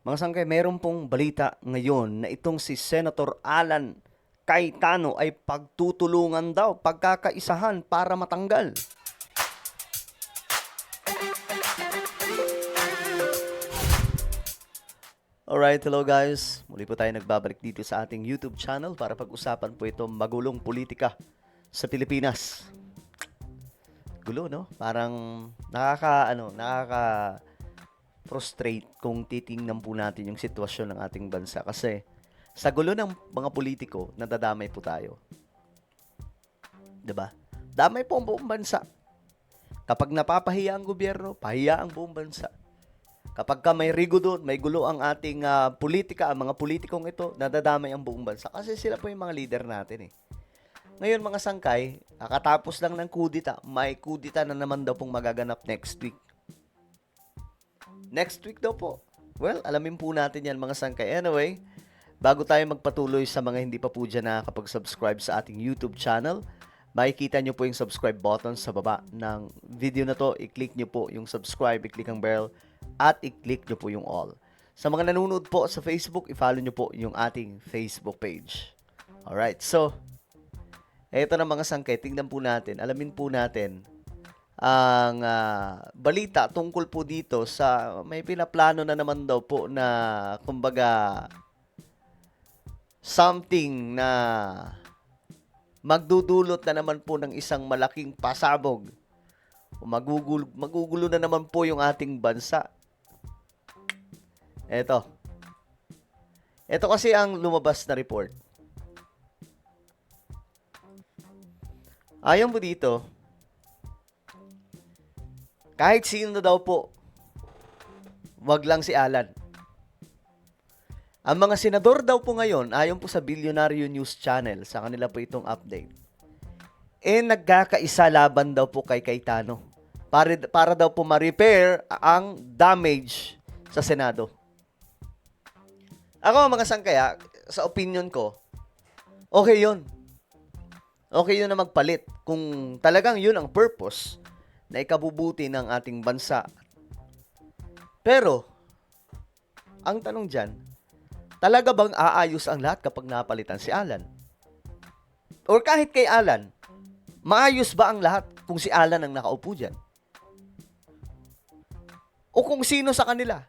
Mga sangkay, meron pong balita ngayon na itong si Senator Alan Cayetano ay pagtutulungan daw, pagkakaisahan para matanggal. Alright, hello guys. Muli po tayo nagbabalik dito sa ating YouTube channel para pag-usapan po itong magulong politika sa Pilipinas. Gulo, no? Parang nakaka-frustrate kung titingnan po natin yung sitwasyon ng ating bansa. Kasi sa gulo ng mga politiko, nadadamay po tayo. 'Di ba? Damay po ang buong bansa. Kapag napapahiya ang gobyerno, pahiya ang buong bansa. Kapag ka may rigo doon, may gulo ang ating politika, ang mga politikong ito, nadadamay ang buong bansa. Kasi sila po yung mga leader natin eh. Ngayon mga sangkay, kakatapos lang ng kudita, may kudita na naman daw pong magaganap next week. Next week daw po. Well, alamin po natin yan mga sangkay. Anyway, bago tayo magpatuloy sa mga hindi pa po dyan nakakapag-subscribe sa ating YouTube channel, makikita nyo po yung subscribe button sa baba ng video na to. I-click nyo po yung subscribe, i-click ang bell, at i-click nyo po yung all. Sa mga nanonood po sa Facebook, i-follow nyo po yung ating Facebook page. Alright, so, eto na mga sangkay, tingnan po natin, alamin po natin ang balita tungkol po dito sa may pinaplano na naman daw po na kumbaga something na magdudulot na naman po ng isang malaking pasabog. Magugulo na naman po yung ating bansa. Eto. Ito kasi ang lumabas na report. Ayon po dito, kahit sino daw po, wag lang si Alan. Ang mga senador daw po ngayon, ayon po sa Billionaire News Channel, sa kanila po itong update, nagkakaisa laban daw po kay Cayetano para daw po ma-repair ang damage sa Senado. Ako mga sangkaya, sa opinion ko, okay yun. Okay yun na magpalit kung talagang yun ang purpose na ikabubuti ng ating bansa. Pero, ang tanong dyan, talaga bang aayos ang lahat kapag napalitan si Alan? Or kahit kay Alan, maayos ba ang lahat kung si Alan ang nakaupo dyan? O kung sino sa kanila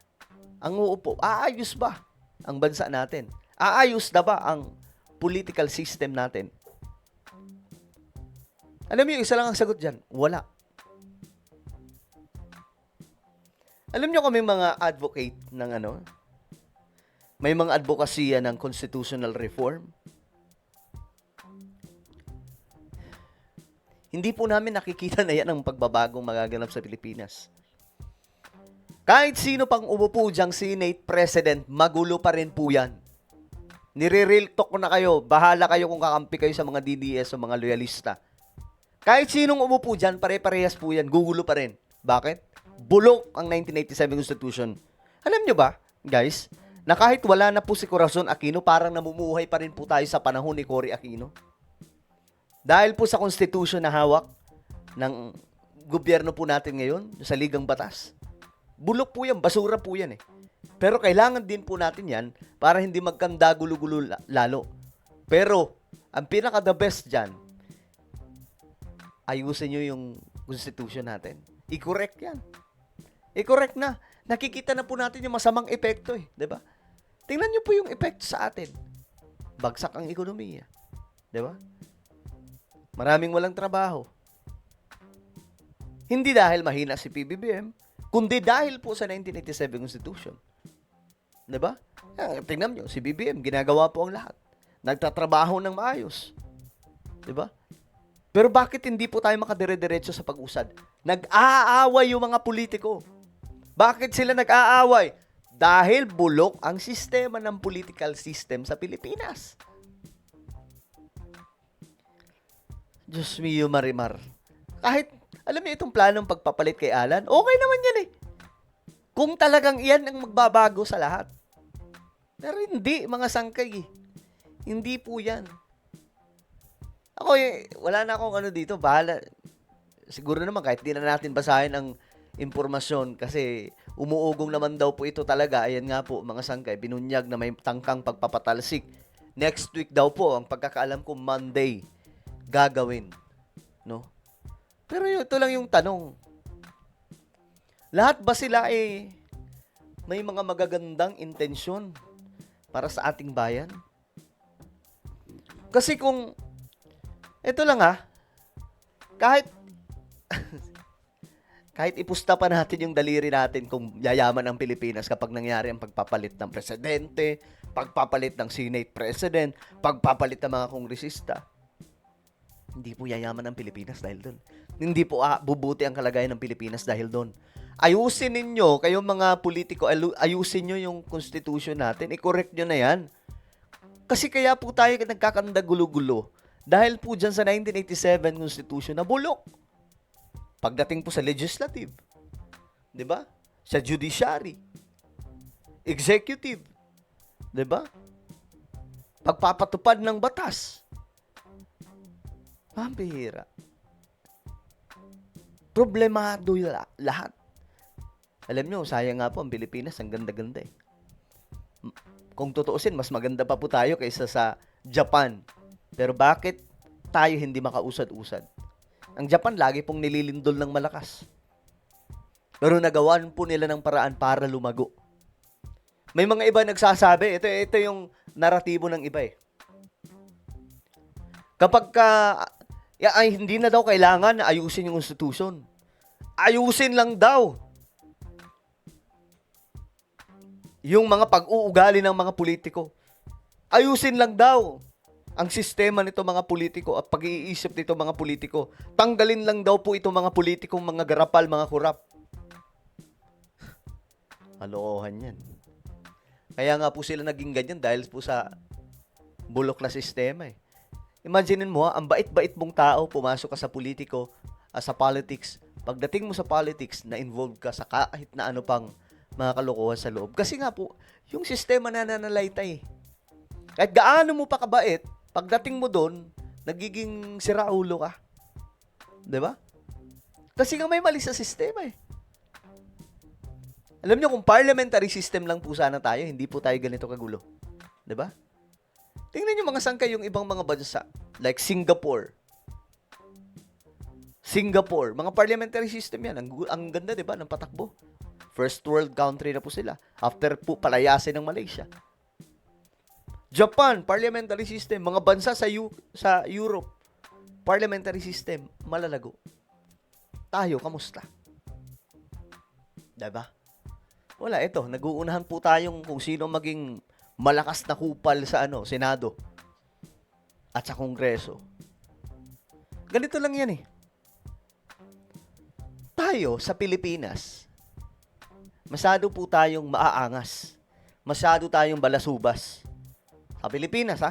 ang uupo, aayos ba ang bansa natin? Aayos na ba ang political system natin? Alam niyo, isa lang ang sagot dyan, wala. Alam niyo kami mga advocate ng may mga advokasya ng constitutional reform. Hindi po namin nakikita na yan ang pagbabagong magaganap sa Pilipinas. Kahit sino pang umupo diyang Senate President, magulo pa rin po yan. Nire-real talk ko na kayo, bahala kayo kung kakampi kayo sa mga DDS o mga loyalista. Kahit sinong umupo dyan, pare-parehas po yan, gugulo pa rin. Bakit? Bulok ang 1987 Constitution. Alam nyo ba, guys, na kahit wala na po si Corazon Aquino, parang namumuhay pa rin po tayo sa panahon ni Cory Aquino? Dahil po sa Constitution na hawak ng gobyerno po natin ngayon, sa Ligang Batas. Bulok po yan, basura po yan eh. Pero kailangan din po natin yan para hindi magkanda gulo-gulo lalo. Pero, ang pinaka-the best dyan, ayusin nyo yung Constitution natin. I-correct yan. I-correct na. Nakikita na po natin yung masamang epekto eh. 'Di ba? Tingnan nyo po yung epekto sa atin. Bagsak ang ekonomiya. 'Di ba? Maraming walang trabaho. Hindi dahil mahina si PBBM, kundi dahil po sa 1987 Constitution. 'Di ba? Tingnan nyo, si BBM, ginagawa po ang lahat. Nagtatrabaho ng maayos. 'Di ba? Pero bakit hindi po tayo makadire-diretso sa pag-usad? Nag-aaway yung mga politiko. Bakit sila nag-aaway? Dahil bulok ang sistema ng political system sa Pilipinas. Diyos mio, Marimar. Kahit, alam niyo itong planong pagpapalit kay Alan, okay naman yan eh. Kung talagang iyan ang magbabago sa lahat. Pero hindi, mga sangkay eh. Hindi po yan. Ako wala na akong dito, bahala. Siguro naman kahit di na natin basahin ang impormasyon kasi Umuugong naman daw po ito talaga. Ayan nga po, mga sangkay, binunyag na may tangkang pagpapatalsik. Next week daw po, ang pagkakaalam ko, Monday, gagawin. No? Pero ito lang yung tanong. Lahat ba sila may mga magagandang intensyon para sa ating bayan? Kasi kung, ito lang kahit kahit ipusta pa natin yung daliri natin kung yayaman ang Pilipinas kapag nangyari ang pagpapalit ng presidente, pagpapalit ng Senate President, pagpapalit ng mga kongresista, hindi po yayaman ang Pilipinas dahil doon. Hindi po bubuti ang kalagayan ng Pilipinas dahil doon. Ayusin ninyo, kayong mga politiko, ayusin nyo yung constitution natin, i-correct nyo na yan. Kasi kaya po tayo nagkakanda gulo-gulo dahil po dyan sa 1987 constitution na bulok. Pagdating po sa legislative, 'di ba? Sa judiciary, executive, 'di ba? Pagpapatupad ng batas. Pambihira. Problemado lahat. Alam nyo, sayang nga po ang Pilipinas, ang ganda-ganda eh. Kung tutuusin, mas maganda pa po tayo kaysa sa Japan. Pero bakit tayo hindi makausad-usad? Ang Japan lagi pong nililindol ng malakas. Pero nagawan po nila ng paraan para lumago. May mga iba nagsasabi, ito yung naratibo ng iba eh. Kapag hindi na daw kailangan na ayusin yung constitution. Ayusin lang daw yung mga pag-uugali ng mga politiko. Ayusin lang daw ang sistema nito mga politiko at pag-iisip nito mga politiko. Tanggalin lang daw po ito mga politikong mga garapal, mga kurap. Kalokohan yan. Kaya nga po sila naging ganyan dahil po sa bulok na sistema eh. Imaginin mo ang bait-bait mong tao, pumasok ka sa politiko, sa politics. Pagdating mo sa politics, na-involve ka sa kahit na ano pang mga kalokohan sa loob. Kasi nga po, yung sistema nananalaytay. Kahit gaano mo pa kabait, pagdating mo doon, nagiging siraulo ka. 'Di ba? Kasi nga may mali sa sistema eh. Alam niyo kung parliamentary system lang po sana tayo, hindi po tayo ganito kagulo. 'Di ba? Tingnan niyo mga sangkay yung ibang mga bansa, like Singapore. Mga parliamentary system yan. Ang ganda 'di ba ng patakbo. First world country na po sila after po palayasin ng Malaysia. Japan, parliamentary system. Mga bansa sa Europe, parliamentary system, malalago. Tayo, kamusta? Diba? Wala, ito. Nag-uunahan po tayong kung sino maging malakas na kupal sa Senado at sa Kongreso. Ganito lang yan eh. Tayo, sa Pilipinas, masyado po tayong maaangas. Masyado tayong balasubas. Sa Pilipinas,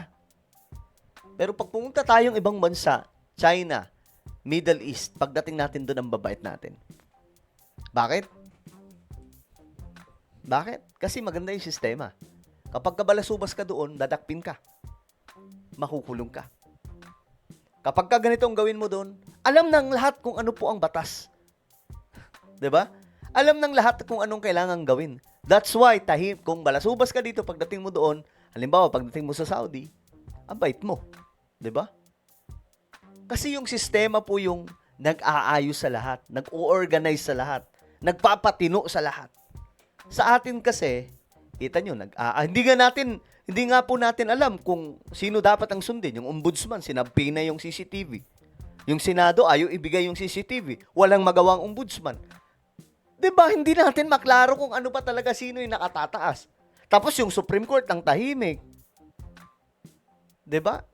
Pero pag pumunta tayong ibang bansa, China, Middle East, pagdating natin doon ang babait natin. Bakit? Kasi maganda yung sistema. Kapag kabalasubas ka doon, dadakpin ka. Makukulong ka. Kapag ka ganito ang gawin mo doon, alam ng lahat kung ano po ang batas. 'Di ba? Alam ng lahat kung anong kailangang gawin. That's why, kung balasubas ka dito, pagdating mo doon, halimbawa, pagdating mo sa Saudi, ang bait mo. 'Di ba? Kasi yung sistema po yung nag-aayos sa lahat, nag-o-organize sa lahat, nagpapatino sa lahat. Sa atin kasi, kita nyo, hindi nga po natin alam kung sino dapat ang sundin. Yung ombudsman, sinabi na yung CCTV. Yung Senado, ayaw ibigay yung CCTV. Walang magawang ombudsman. Diba, hindi natin maklaro kung ano pa talaga sino yung nakatataas. Tapos yung Supreme Court ang tahimik. Diba?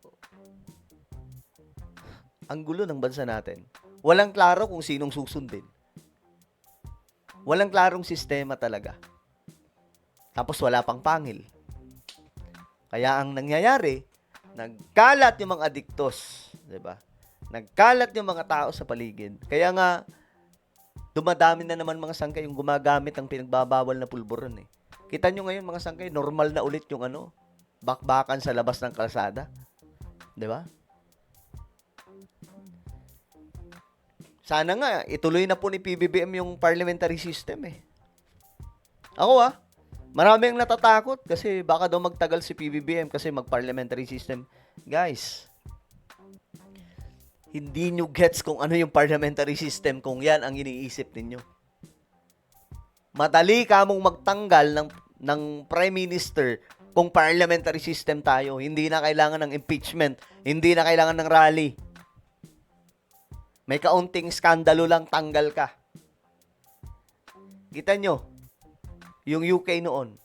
Ang gulo ng bansa natin. Walang klaro kung sinong susundin. Walang klarong sistema talaga. Tapos wala pang pangil. Kaya ang nangyayari, nagkalat yung mga adiktos, 'di ba? Nagkalat yung mga tao sa paligid. Kaya nga dumadami na naman mga sangkay yung gumagamit ng pinagbabawal na pulburon eh. Kita nyo ngayon mga sangkay, normal na ulit yung bakbakan sa labas ng kalsada. 'Di ba? Sana nga ituloy na po ni PBBM yung parliamentary system eh. Ako marami ang natatakot kasi baka daw magtagal si PBBM kasi mag-parliamentary system. Guys, hindi nyo gets kung ano yung parliamentary system kung yan ang iniisip ninyo. Madali ka mong magtanggal ng prime minister kung parliamentary system tayo. Hindi na kailangan ng impeachment. Hindi na kailangan ng rally. May kaunting skandalo lang, tanggal ka. Kita nyo, yung UK noon,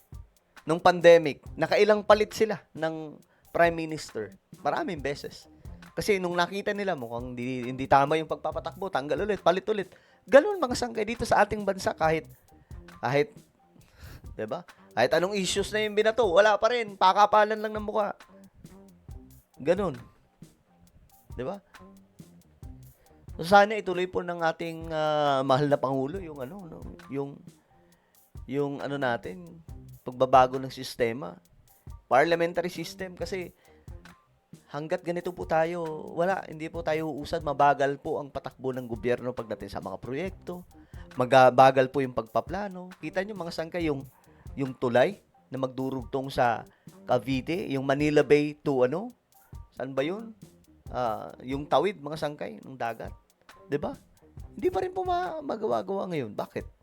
nung pandemic, nakailang palit sila ng prime minister. Maraming beses. Kasi nung nakita nila mukhang hindi tama yung pagpapatakbo, tanggal ulit, palit ulit. Ganun mga sangkay dito sa ating bansa kahit 'di ba? Kahit anong issues na yung binato, wala pa rin, pakapalan lang ng mukha. Ganun. 'Di ba? So sana ituloy po ng ating mahal na pangulo yung yung ano natin, pagbabago ng sistema, parliamentary system kasi hanggat ganito po tayo, hindi po tayo uusad, mabagal po ang patakbo ng gobyerno pagdating sa mga proyekto, magabagal po yung pagpaplano. Kita nyo mga sangkay, yung tulay na magdurugtong sa Cavite, yung Manila Bay to saan ba yun? Yung tawid, mga sangkay, ng dagat. 'Di ba? Hindi pa rin po magawa-gawa ngayon. Bakit?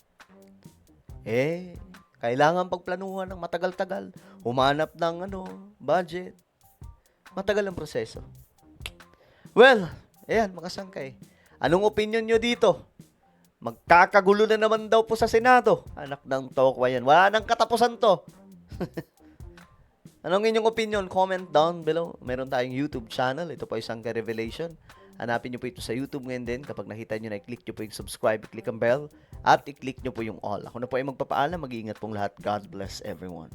Kailangan pagplanuhan ng matagal-tagal, humanap ng budget. Matagal ang proseso. Well, ayan, mga sangkay. Anong opinion nyo dito? Magkakagulo na naman daw po sa Senado. Anak ng tokwa yan. Wala nang katapusan to. Anong inyong opinion? Comment down below. Meron tayong YouTube channel. Ito po ay Sangkay Revelation. Hanapin nyo po ito sa YouTube ngayon din. Kapag nakita nyo na, i-click nyo po yung subscribe, i-click ang bell, at i-click nyo po yung all. Ako na po ay magpapaalam. Mag-iingat pong lahat. God bless everyone.